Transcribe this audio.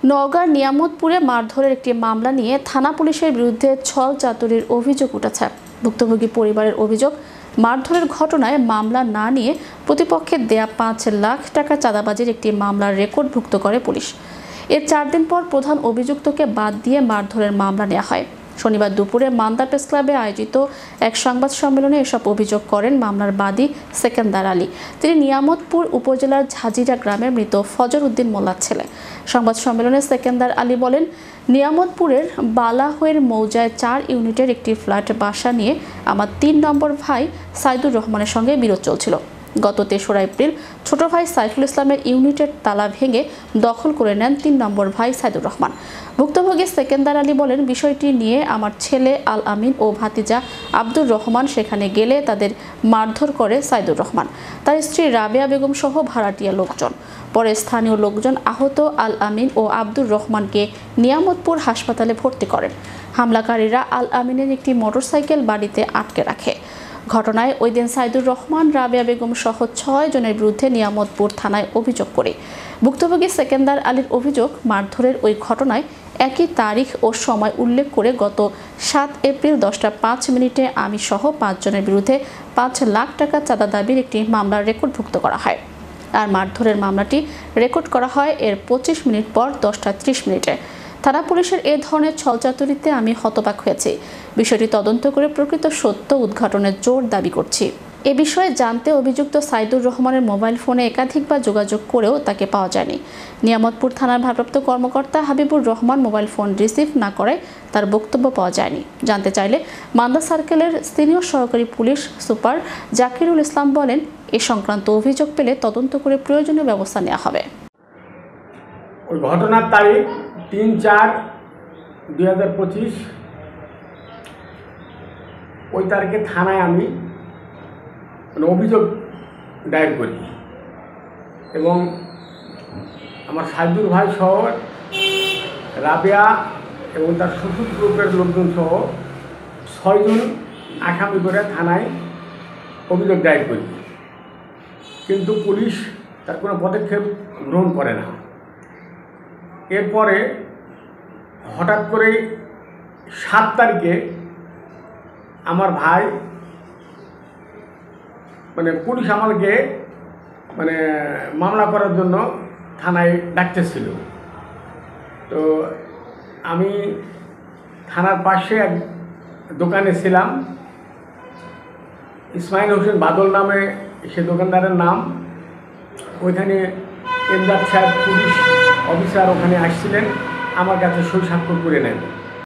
নওগাঁর নিয়ামতপুরে মারধরের একটি মামলা নিয়ে থানা পুলিশের বিরুদ্ধে ছল চাতুরির অভিযোগ উঠেছে। ভুক্তভোগী পরিবারের অভিযোগ, মারধরের ঘটনায় মামলা না নিয়ে প্রতিপক্ষের দেয়া ৫ লাখ টাকা চাঁদাবাজির একটি মামলার রেকর্ডভুক্ত করে পুলিশ। এর ৪ দিন পর প্রধান অভিযুক্তকে বাদ দিয়ে মারধরের মামলা নেওয়া হয়। শনিবার দুপুরে মান্দা প্রেস ক্লাবে আয়োজিত এক সংবাদ সম্মেলনে এসব অভিযোগ করেন মামলার বাদী সেকেন্দার আলী। তিনি নিয়ামতপুর উপজেলার ঝাজিরা গ্রামের মৃত ফজর উদ্দিন মোল্লার ছেলে। সংবাদ সম্মেলনে সেকেন্দার আলী বলেন, নিয়ামতপুরের বালাহয়ের মৌজায় ৪ ইউনিটের একটি ফ্ল্যাট বাসা নিয়ে আমার ৩ নম্বর ভাই সাইদুর রহমানের সঙ্গে বিরোধ চলছিল। গত ৩রা এপ্রিল ছোট ভাই সাইফুল ইসলামের ইউনিটের তালা ভেঙে দখল করে নেন ৩ নম্বর ভাই সাইদুর রহমান। ভুক্তভোগী সেকেন্দার আলী বলেন, বিষয়টি নিয়ে আমার ছেলে আল আমিন ও ভাতিজা আব্দুর রহমান সেখানে গেলে তাদের মারধর করে সাইদুর রহমান, তার স্ত্রী রাবেয়া বেগম সহ ভাড়াটিয়া লোকজন। পরে স্থানীয় লোকজন আহত আল আমিন ও আব্দুর রহমানকে নিয়ামতপুর হাসপাতালে ভর্তি করেন। হামলাকারীরা আল আমিনের একটি মোটরসাইকেল বাড়িতে আটকে রাখে। ঘটনায় ওই দিন সাইদুর রহমান, রাবেয়া বেগম সহ ৬ জনের বিরুদ্ধে নিয়ামতপুর থানায় অভিযোগ করে। ভুক্তভোগী সেকেন্দার আলীর অভিযোগ, মারধরের ওই ঘটনায় একই তারিখ ও সময় উল্লেখ করে গত ৭ এপ্রিল 10টা ৫ মিনিটে আমি সহ ৫ জনের বিরুদ্ধে ৫ লাখ টাকা চাঁদা দাবির একটি মামলার রেকর্ডভুক্ত করা হয়। আর মারধরের মামলাটি রেকর্ড করা হয় এর ২৫ মিনিট পর 10টা ৩০ মিনিটে। থানা পুলিশের এ ধরনের ছলচাতুরিতে আমি হতবাক হয়েছি। বিষয়টি তদন্ত করে প্রকৃত সত্য উদ্ঘাটনের জোর দাবি করছি। এ বিষয়ে জানতে অভিযুক্ত সাইদুর রহমানের মোবাইল ফোনে একাধিকবার যোগাযোগ করেও তাকে পাওয়া যায়নি। নিয়ামতপুর থানার ভারপ্রাপ্ত কর্মকর্তা Habibur Rahman mobile phone receive না করায় তার বক্তব্য পাওয়া যায়নি। জানতে চাইলে মান্দা সার্কেলের সিনিয়র সহকারী পুলিশ সুপার জাকিরুল ইসলাম বলেন, এ সংক্রান্ত অভিযোগ পেলে তদন্ত করে প্রয়োজনীয় ব্যবস্থা নেওয়া হবে। ওই ঘটনার তারিখ ৩/৪/২০২৫। ওই তারিখে থানায় আমি অভিযোগ দায়ের করি এবং আমার সাইদুর ভাই সহ রাবেয়া এবং তার শ্বশুর গ্রুপের লোকজন সহ ৬ জন আসামি করে থানায় অভিযোগ দায়ের করি, কিন্তু পুলিশ তার কোনো পদক্ষেপ গ্রহণ করে না। এরপরে হঠাৎ করে ৭ তারিখে আমার ভাই পুলিশ আমাকে মামলা করার জন্য থানায় ডাকতেছিল। তো আমি থানার পাশে এক দোকানে ছিলাম, ইসমাইল হোসেন বাদল নামে সে দোকানদারের নাম। ওইখানে এমদাদ সাহেব পুলিশ অফিসার ওখানে আসছিলেন, আমার কাছে সই স্বাক্ষর করে নেন।